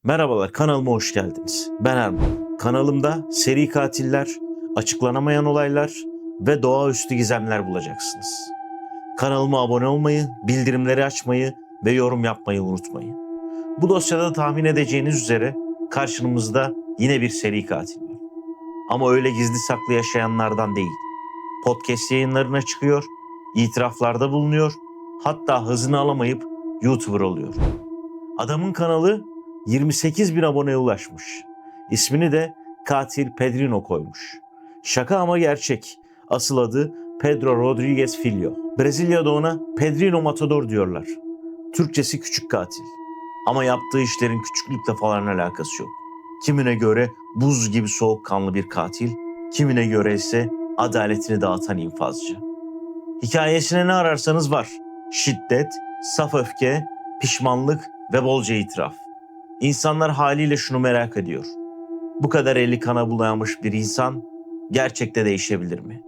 Merhabalar, kanalıma hoş geldiniz. Ben Erman. Kanalımda seri katiller, açıklanamayan olaylar ve doğaüstü gizemler bulacaksınız. Kanalıma abone olmayı, bildirimleri açmayı ve yorum yapmayı unutmayın. Bu dosyada tahmin edeceğiniz üzere karşımızda yine bir seri katil var. Ama öyle gizli saklı yaşayanlardan değil. Podcast yayınlarına çıkıyor, itiraflarda bulunuyor, hatta hızını alamayıp YouTuber oluyor. Adamın kanalı 28 bin aboneye ulaşmış. İsmini de Katil Pedrino koymuş. Şaka ama gerçek. Asıl adı Pedro Rodrigues Filho. Brezilya'da ona Pedrino Matador diyorlar. Türkçesi küçük katil. Ama yaptığı işlerin küçüklükle falan alakası yok. Kimine göre buz gibi soğukkanlı bir katil, kimine göre ise adaletini dağıtan infazcı. Hikayesine ne ararsanız var. Şiddet, saf öfke, pişmanlık ve bolca itiraf. İnsanlar haliyle şunu merak ediyor. Bu kadar eli kana bulamış bir insan gerçekte değişebilir mi?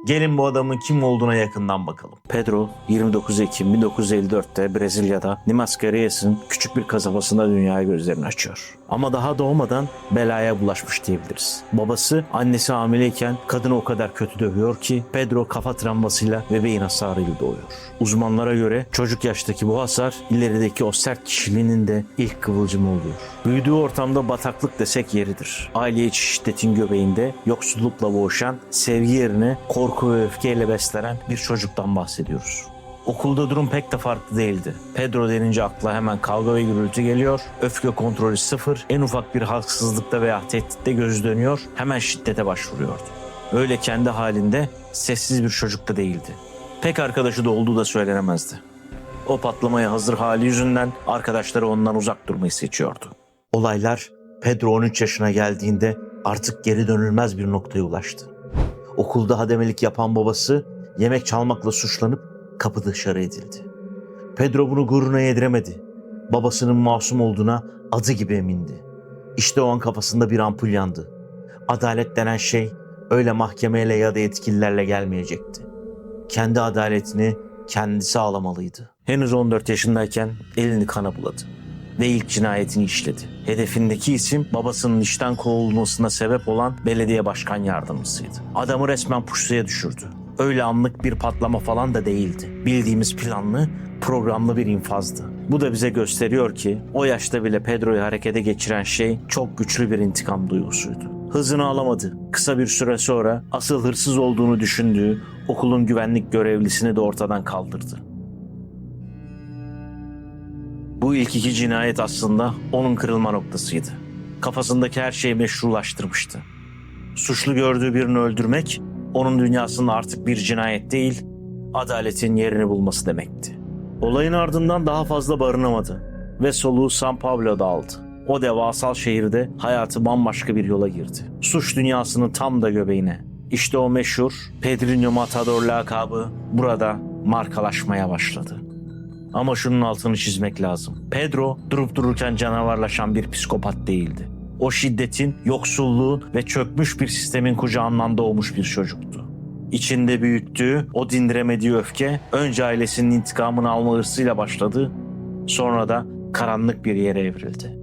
Gelin bu adamın kim olduğuna yakından bakalım. Pedro 29 Ekim 1954'te Brezilya'da Minas Gerais küçük bir kasabasında dünyaya gözlerini açıyor. Ama daha doğmadan belaya bulaşmış diyebiliriz. Babası annesi hamileyken kadını o kadar kötü dövüyor ki Pedro kafa travmasıyla ve beyin hasarıyla doğuyor. Uzmanlara göre çocuk yaştaki bu hasar ilerideki o sert kişiliğinin de ilk kıvılcımı oluyor. Büyüdüğü ortamda bataklık desek yeridir. Aile içi şiddetin göbeğinde yoksullukla boğuşan, sevgi yerine korku ve öfkeyle beslenen bir çocuktan bahsediyoruz. Okulda durum pek de farklı değildi. Pedro denince akla hemen kavga ve gürültü geliyor, öfke kontrolü sıfır, en ufak bir haksızlıkta veya tehditte gözü dönüyor, hemen şiddete başvuruyordu. Öyle kendi halinde sessiz bir çocuk da değildi. Pek arkadaşı da olduğu da söylenemezdi. O patlamaya hazır hali yüzünden arkadaşları ondan uzak durmayı seçiyordu. Olaylar Pedro 13 yaşına geldiğinde artık geri dönülmez bir noktaya ulaştı. Okulda hademelik yapan babası yemek çalmakla suçlanıp kapı dışarı edildi. Pedro bunu gururuna yediremedi. Babasının masum olduğuna adı gibi emindi. İşte o an kafasında bir ampul yandı. Adalet denen şey öyle mahkemeyle ya da yetkililerle gelmeyecekti. Kendi adaletini kendisi sağlamalıydı. Henüz 14 yaşındayken elini kana buladı ve ilk cinayetini işledi. Hedefindeki isim babasının işten kovulmasına sebep olan belediye başkan yardımcısıydı. Adamı resmen pusuya düşürdü. Öyle anlık bir patlama falan da değildi. Bildiğimiz planlı, programlı bir infazdı. Bu da bize gösteriyor ki o yaşta bile Pedro'yu harekete geçiren şey çok güçlü bir intikam duygusuydu. Hızını alamadı. Kısa bir süre sonra asıl hırsız olduğunu düşündüğü okulun güvenlik görevlisini de ortadan kaldırdı. Bu ilk iki cinayet aslında onun kırılma noktasıydı. Kafasındaki her şeyi meşrulaştırmıştı. Suçlu gördüğü birini öldürmek, onun dünyasında artık bir cinayet değil, adaletin yerini bulması demekti. Olayın ardından daha fazla barınamadı ve soluğu São Paulo'da aldı. O devasal şehirde hayatı bambaşka bir yola girdi. Suç dünyasının tam da göbeğine. İşte o meşhur Pedrinho Matador lakabı burada markalaşmaya başladı. Ama şunun altını çizmek lazım. Pedro durup dururken canavarlaşan bir psikopat değildi. O şiddetin, yoksulluğun ve çökmüş bir sistemin kucağından doğmuş bir çocuktu. İçinde büyüttüğü, o dindiremediği öfke önce ailesinin intikamını alma hırsıyla başladı, sonra da karanlık bir yere evrildi.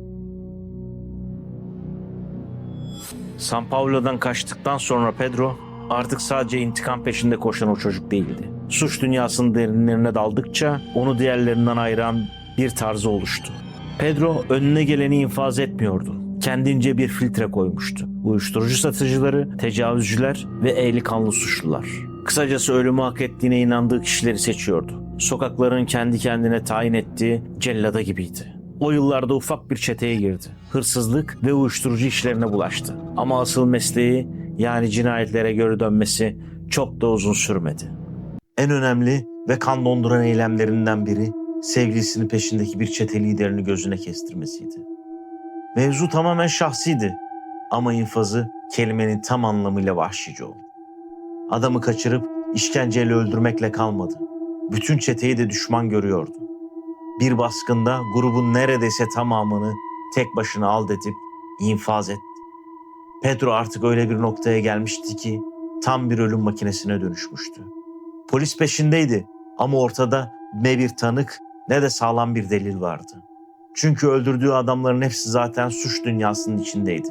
São Paulo'dan kaçtıktan sonra Pedro artık sadece intikam peşinde koşan o çocuk değildi. Suç dünyasının derinlerine daldıkça onu diğerlerinden ayıran bir tarzı oluştu. Pedro önüne geleni infaz etmiyordu. Kendince bir filtre koymuştu. Uyuşturucu satıcıları, tecavüzcüler ve ehli kanlı suçlular. Kısacası ölümü hak ettiğine inandığı kişileri seçiyordu. Sokakların kendi kendine tayin ettiği cellada gibiydi. O yıllarda ufak bir çeteye girdi. Hırsızlık ve uyuşturucu işlerine bulaştı. Ama asıl mesleği, yani cinayetlere geri dönmesi çok da uzun sürmedi. En önemli ve kan donduran eylemlerinden biri sevgilisinin peşindeki bir çete liderini gözüne kestirmesiydi. Mevzu tamamen şahsiydi ama infazı kelimenin tam anlamıyla vahşice oldu. Adamı kaçırıp işkenceyle öldürmekle kalmadı. Bütün çeteyi de düşman görüyordu. Bir baskında grubun neredeyse tamamını tek başına alt edip infaz etti. Pedro artık öyle bir noktaya gelmişti ki tam bir ölüm makinesine dönüşmüştü. Polis peşindeydi ama ortada ne bir tanık ne de sağlam bir delil vardı. Çünkü öldürdüğü adamların hepsi zaten suç dünyasının içindeydi.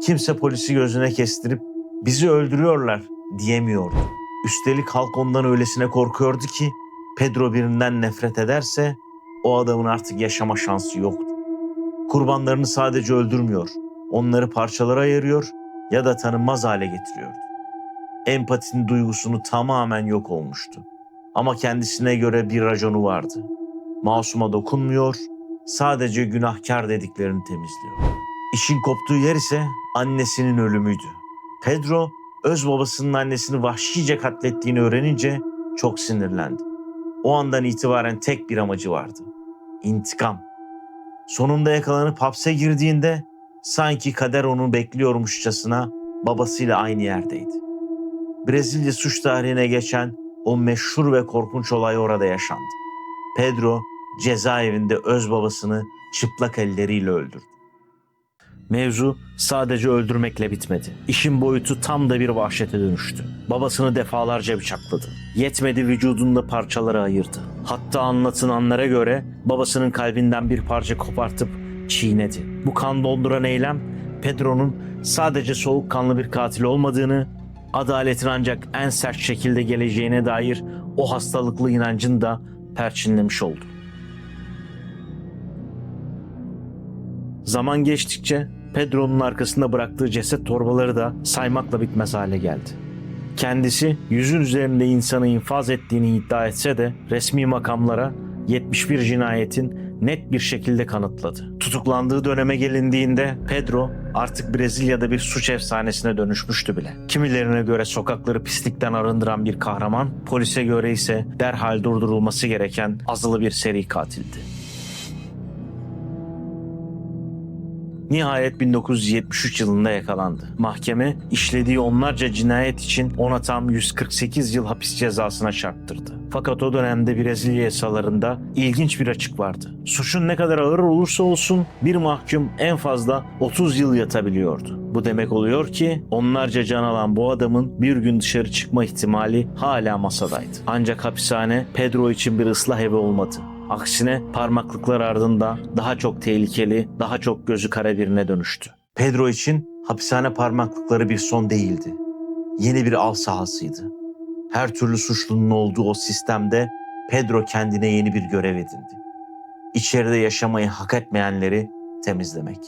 Kimse polisi gözüne kestirip bizi öldürüyorlar diyemiyordu. Üstelik halk ondan öylesine korkuyordu ki Pedro birinden nefret ederse o adamın artık yaşama şansı yoktu. Kurbanlarını sadece öldürmüyor, onları parçalara ayırıyor ya da tanınmaz hale getiriyordu. Empatinin duygusunu tamamen yok olmuştu. Ama kendisine göre bir raconu vardı. Masuma dokunmuyor, sadece günahkar dediklerini temizliyor. İşin koptuğu yer ise annesinin ölümüydü. Pedro, öz babasının annesini vahşice katlettiğini öğrenince çok sinirlendi. O andan itibaren tek bir amacı vardı: İntikam. Sonunda yakalanıp hapse girdiğinde sanki kader onu bekliyormuşçasına babasıyla aynı yerdeydi. Brezilya suç tarihine geçen o meşhur ve korkunç olay orada yaşandı. Pedro cezaevinde öz babasını çıplak elleriyle öldürdü. Mevzu sadece öldürmekle bitmedi. İşin boyutu tam da bir vahşete dönüştü. Babasını defalarca bıçakladı. Yetmedi, vücudunda parçalara ayırdı. Hatta anlatılanlara göre babasının kalbinden bir parça kopartıp çiğnedi. Bu kan donduran eylem Pedro'nun sadece soğukkanlı bir katil olmadığını, adaletin ancak en sert şekilde geleceğine dair o hastalıklı inancını da perçinlemiş oldu. Zaman geçtikçe Pedro'nun arkasında bıraktığı ceset torbaları da saymakla bitmez hale geldi. Kendisi yüzün üzerinde insanı infaz ettiğini iddia etse de resmi makamlara 71 cinayetin net bir şekilde kanıtladı. Tutuklandığı döneme gelindiğinde Pedro artık Brezilya'da bir suç efsanesine dönüşmüştü bile. Kimilerine göre sokakları pislikten arındıran bir kahraman, polise göre ise derhal durdurulması gereken azılı bir seri katildi. Nihayet 1973 yılında yakalandı. Mahkeme işlediği onlarca cinayet için ona tam 148 yıl hapis cezasına çarptırdı. Fakat o dönemde Brezilya yasalarında ilginç bir açık vardı. Suçun ne kadar ağır olursa olsun bir mahkum en fazla 30 yıl yatabiliyordu. Bu demek oluyor ki onlarca can alan bu adamın bir gün dışarı çıkma ihtimali hala masadaydı. Ancak hapishane Pedro için bir ıslah evi olmadı. Aksine parmaklıklar ardında daha çok tehlikeli, daha çok gözü kara birine dönüştü. Pedro için hapishane parmaklıkları bir son değildi. Yeni bir av sahasıydı. Her türlü suçlunun olduğu o sistemde Pedro kendine yeni bir görev edindi. İçeride yaşamayı hak etmeyenleri temizlemek.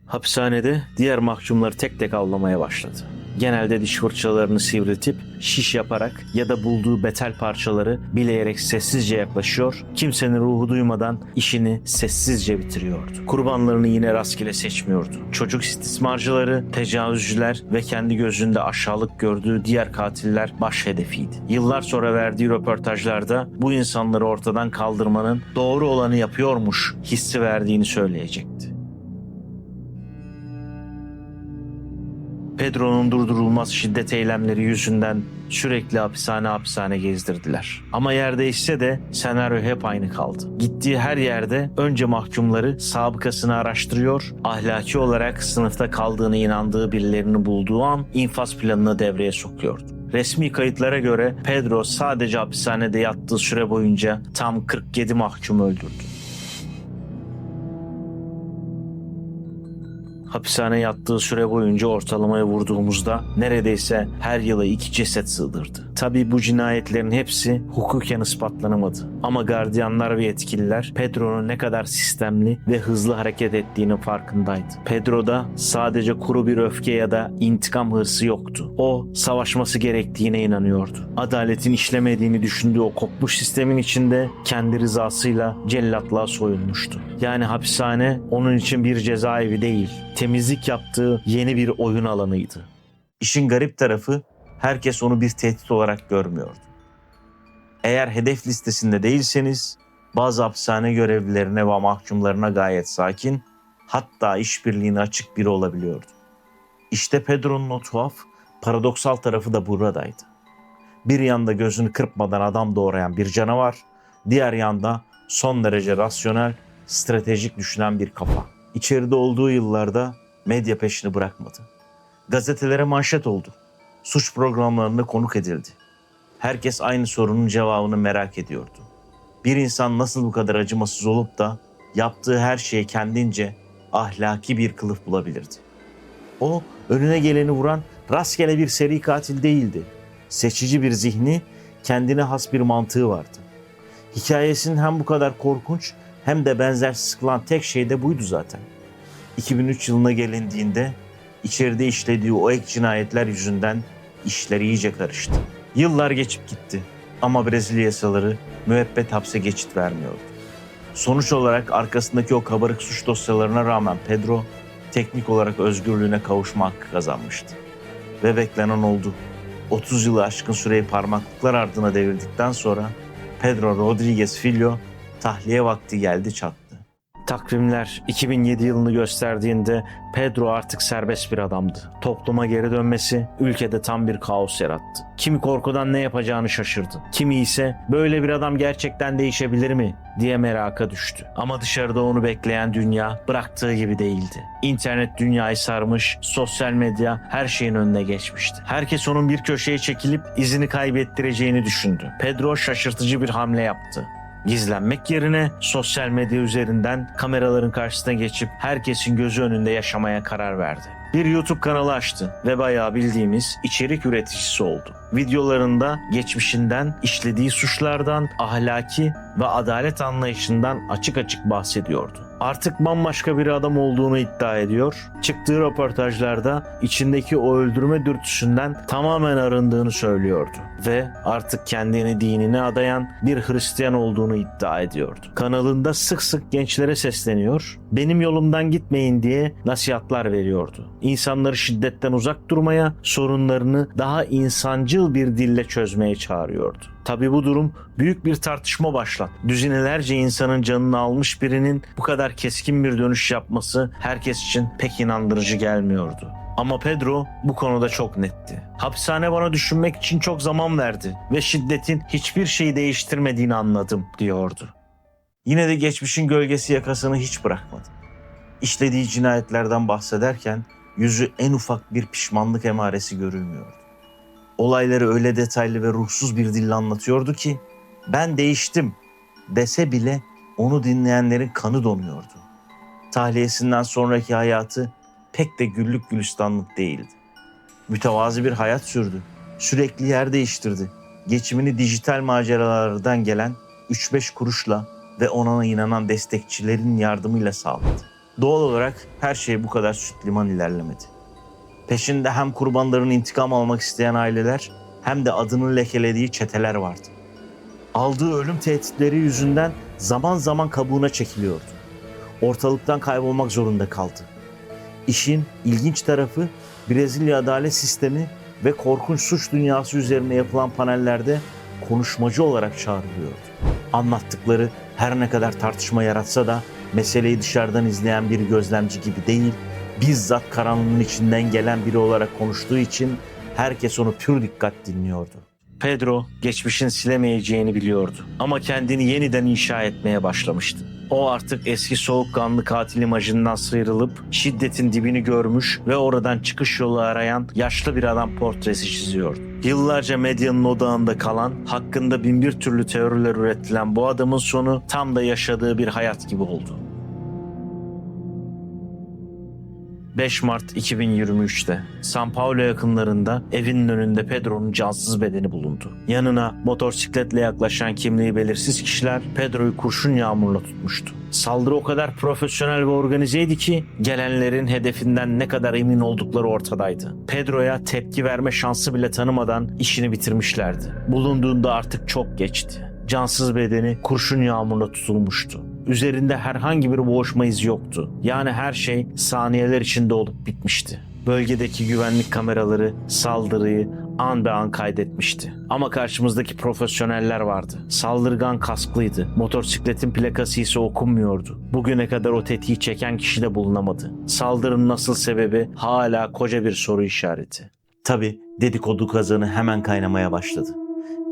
Hapishanede diğer mahkumları tek tek avlamaya başladı. Genelde diş fırçalarını sivriltip şiş yaparak ya da bulduğu metal parçaları bileyerek sessizce yaklaşıyor, kimsenin ruhu duymadan işini sessizce bitiriyordu. Kurbanlarını yine rastgele seçmiyordu. Çocuk istismarcıları, tecavüzcüler ve kendi gözünde aşağılık gördüğü diğer katiller baş hedefiydi. Yıllar sonra verdiği röportajlarda bu insanları ortadan kaldırmanın doğru olanı yapıyormuş hissi verdiğini söyleyecekti. Pedro'nun durdurulmaz şiddet eylemleri yüzünden sürekli hapishane gezdirdiler. Ama yer değişse de senaryo hep aynı kaldı. Gittiği her yerde önce mahkumları sabıkasını araştırıyor, ahlaki olarak sınıfta kaldığını inandığı birilerini bulduğu an infaz planını devreye sokuyordu. Resmi kayıtlara göre Pedro sadece hapishanede yattığı süre boyunca tam 47 mahkum öldürdü. Hapishane yattığı süre boyunca ortalamaya vurduğumuzda neredeyse her yıla 2 ceset sığdırdı. Tabii bu cinayetlerin hepsi hukuken ispatlanamadı. Ama gardiyanlar ve yetkililer Pedro'nun ne kadar sistemli ve hızlı hareket ettiğinin farkındaydı. Pedro'da sadece kuru bir öfke ya da intikam hırsı yoktu. O savaşması gerektiğine inanıyordu. Adaletin işlemediğini düşündüğü o kopmuş sistemin içinde kendi rızasıyla cellatlığa soyulmuştu. Yani hapishane onun için bir cezaevi değil, temizlik yaptığı yeni bir oyun alanıydı. İşin garip tarafı herkes onu bir tehdit olarak görmüyordu. Eğer hedef listesinde değilseniz bazı hapishane görevlilerine ve mahkumlarına gayet sakin, hatta işbirliğine açık biri olabiliyordu. İşte Pedro'nun o tuhaf, paradoksal tarafı da buradaydı. Bir yanda gözünü kırpmadan adam doğrayan bir canavar, diğer yanda son derece rasyonel, stratejik düşünen bir kafa. İçeride olduğu yıllarda medya peşini bırakmadı. Gazetelere manşet oldu. Suç programlarında konuk edildi. Herkes aynı sorunun cevabını merak ediyordu. Bir insan nasıl bu kadar acımasız olup da yaptığı her şeye kendince ahlaki bir kılıf bulabilirdi. O, önüne geleni vuran rastgele bir seri katil değildi. Seçici bir zihni, kendine has bir mantığı vardı. Hikayesinin hem bu kadar korkunç hem de benzersiz kılan tek şey de buydu zaten. 2003 yılına gelindiğinde içeride işlediği o ek cinayetler yüzünden işler iyice karıştı. Yıllar geçip gitti ama Brezilya yasaları müebbet hapse geçit vermiyordu. Sonuç olarak arkasındaki o kabarık suç dosyalarına rağmen Pedro teknik olarak özgürlüğüne kavuşma hakkı kazanmıştı. Ve beklenen oldu. 30 yılı aşkın süreyi parmaklıklar ardına devirdikten sonra Pedro Rodriguez Filho tahliye vakti geldi çattı. Takvimler 2007 yılını gösterdiğinde Pedro artık serbest bir adamdı. Topluma geri dönmesi ülkede tam bir kaos yarattı. Kimi korkudan ne yapacağını şaşırdı. Kimi ise böyle bir adam gerçekten değişebilir mi diye meraka düştü. Ama dışarıda onu bekleyen dünya bıraktığı gibi değildi. İnternet dünyayı sarmış, sosyal medya her şeyin önüne geçmişti. Herkes onun bir köşeye çekilip izini kaybettireceğini düşündü. Pedro şaşırtıcı bir hamle yaptı. Gizlenmek yerine sosyal medya üzerinden kameraların karşısına geçip herkesin gözü önünde yaşamaya karar verdi. Bir YouTube kanalı açtı ve bayağı bildiğimiz içerik üreticisi oldu. Videolarında geçmişinden, işlediği suçlardan, ahlaki ve adalet anlayışından açık açık bahsediyordu. Artık bambaşka bir adam olduğunu iddia ediyor. Çıktığı röportajlarda içindeki o öldürme dürtüsünden tamamen arındığını söylüyordu. Ve artık kendini dinine adayan bir Hristiyan olduğunu iddia ediyordu. Kanalında sık sık gençlere sesleniyor, benim yolumdan gitmeyin diye nasihatler veriyordu. İnsanları şiddetten uzak durmaya, sorunlarını daha insancıl bir dille çözmeye çağırıyordu. Tabii bu durum büyük bir tartışma başlattı. Düzinelerce insanın canını almış birinin bu kadar keskin bir dönüş yapması herkes için pek inandırıcı gelmiyordu. Ama Pedro bu konuda çok netti. Hapishane bana düşünmek için çok zaman verdi ve şiddetin hiçbir şeyi değiştirmediğini anladım diyordu. Yine de geçmişin gölgesi yakasını hiç bırakmadı. İşlediği cinayetlerden bahsederken yüzü en ufak bir pişmanlık emaresi görülmüyordu. Olayları öyle detaylı ve ruhsuz bir dille anlatıyordu ki ben değiştim dese bile onu dinleyenlerin kanı donuyordu. Tahliyesinden sonraki hayatı pek de güllük gülistanlık değildi. Mütevazı bir hayat sürdü. Sürekli yer değiştirdi. Geçimini dijital maceralardan gelen 3-5 kuruşla ve ona inanan destekçilerin yardımıyla sağladı. Doğal olarak her şey bu kadar süt liman ilerlemedi. Peşinde hem kurbanların intikam almak isteyen aileler hem de adını lekelediği çeteler vardı. Aldığı ölüm tehditleri yüzünden zaman zaman kabuğuna çekiliyordu. Ortalıktan kaybolmak zorunda kaldı. İşin ilginç tarafı Brezilya adalet sistemi ve korkunç suç dünyası üzerine yapılan panellerde konuşmacı olarak çağrılıyordu. Anlattıkları her ne kadar tartışma yaratsa da meseleyi dışarıdan izleyen bir gözlemci gibi değil, bizzat karanlığın içinden gelen biri olarak konuştuğu için herkes onu pür dikkat dinliyordu. Pedro geçmişin silemeyeceğini biliyordu ama kendini yeniden inşa etmeye başlamıştı. O artık eski soğukkanlı katil imajından sıyrılıp şiddetin dibini görmüş ve oradan çıkış yolu arayan yaşlı bir adam portresi çiziyordu. Yıllarca medyanın odağında kalan, hakkında bin bir türlü teoriler üretilen bu adamın sonu tam da yaşadığı bir hayat gibi oldu. 5 Mart 2023'te São Paulo yakınlarında evinin önünde Pedro'nun cansız bedeni bulundu. Yanına motosikletle yaklaşan kimliği belirsiz kişiler Pedro'yu kurşun yağmuruna tutmuştu. Saldırı o kadar profesyonel ve organizeydi ki gelenlerin hedefinden ne kadar emin oldukları ortadaydı. Pedro'ya tepki verme şansı bile tanımadan işini bitirmişlerdi. Bulunduğunda artık çok geçti. Cansız bedeni kurşun yağmuruna tutulmuştu. Üzerinde herhangi bir boğuşma izi yoktu. Yani her şey saniyeler içinde olup bitmişti. Bölgedeki güvenlik kameraları saldırıyı an be an kaydetmişti. Ama karşımızdaki profesyoneller vardı. Saldırgan kasklıydı. Motosikletin plakası ise okunmuyordu. Bugüne kadar o tetiği çeken kişi de bulunamadı. Saldırının asıl sebebi hala koca bir soru işareti. Tabii dedikodu kazanı hemen kaynamaya başladı.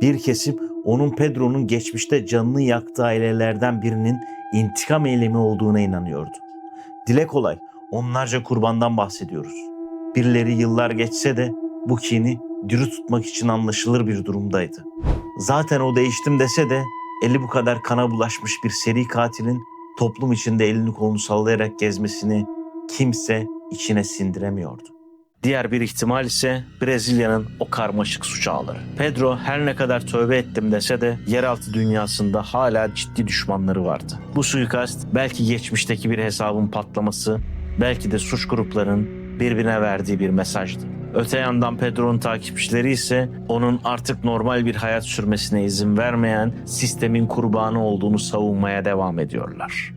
Bir kesim onun Pedro'nun geçmişte canını yaktığı ailelerden birinin intikam eylemi olduğuna inanıyordu. Dile kolay, onlarca kurbandan bahsediyoruz. Birileri yıllar geçse de bu kini diri tutmak için anlaşılır bir durumdaydı. Zaten o değiştim dese de eli bu kadar kana bulaşmış bir seri katilin toplum içinde elini kolunu sallayarak gezmesini kimse içine sindiremiyordu. Diğer bir ihtimal ise Brezilya'nın o karmaşık suç ağları. Pedro her ne kadar tövbe ettim dese de yeraltı dünyasında hala ciddi düşmanları vardı. Bu suikast belki geçmişteki bir hesabın patlaması, belki de suç gruplarının birbirine verdiği bir mesajdı. Öte yandan Pedro'nun takipçileri ise onun artık normal bir hayat sürmesine izin vermeyen sistemin kurbanı olduğunu savunmaya devam ediyorlar.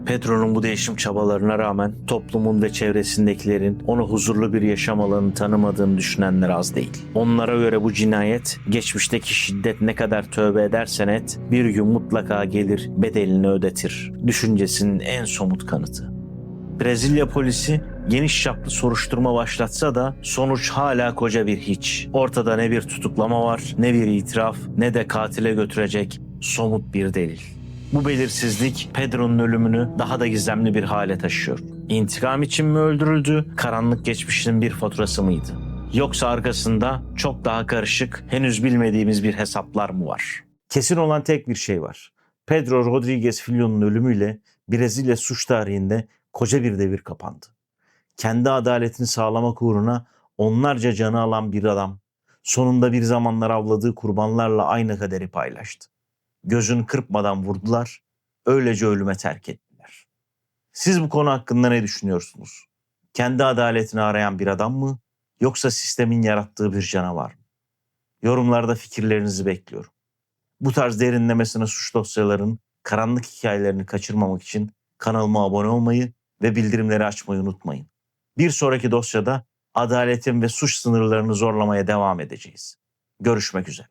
Pedro'nun bu değişim çabalarına rağmen toplumun ve çevresindekilerin onu huzurlu bir yaşam alanı tanımadığını düşünenler az değil. Onlara göre bu cinayet, geçmişteki şiddet ne kadar tövbe edersen et, bir gün mutlaka gelir bedelini ödetir düşüncesinin en somut kanıtı. Brezilya polisi geniş çaplı soruşturma başlatsa da sonuç hala koca bir hiç. Ortada ne bir tutuklama var, ne bir itiraf, ne de katile götürecek somut bir delil. Bu belirsizlik Pedro'nun ölümünü daha da gizemli bir hale taşıyor. İntikam için mi öldürüldü, karanlık geçmişinin bir faturası mıydı? Yoksa arkasında çok daha karışık, henüz bilmediğimiz bir hesaplar mı var? Kesin olan tek bir şey var. Pedro Rodrigues Filho'nun ölümüyle Brezilya suç tarihinde koca bir devir kapandı. Kendi adaletini sağlamak uğruna onlarca canı alan bir adam, sonunda bir zamanlar avladığı kurbanlarla aynı kaderi paylaştı. Gözünü kırpmadan vurdular, öylece ölüme terk ettiler. Siz bu konu hakkında ne düşünüyorsunuz? Kendi adaletini arayan bir adam mı, yoksa sistemin yarattığı bir canavar mı? Yorumlarda fikirlerinizi bekliyorum. Bu tarz derinlemesine suç dosyalarının karanlık hikayelerini kaçırmamak için kanalıma abone olmayı ve bildirimleri açmayı unutmayın. Bir sonraki dosyada adaletin ve suç sınırlarını zorlamaya devam edeceğiz. Görüşmek üzere.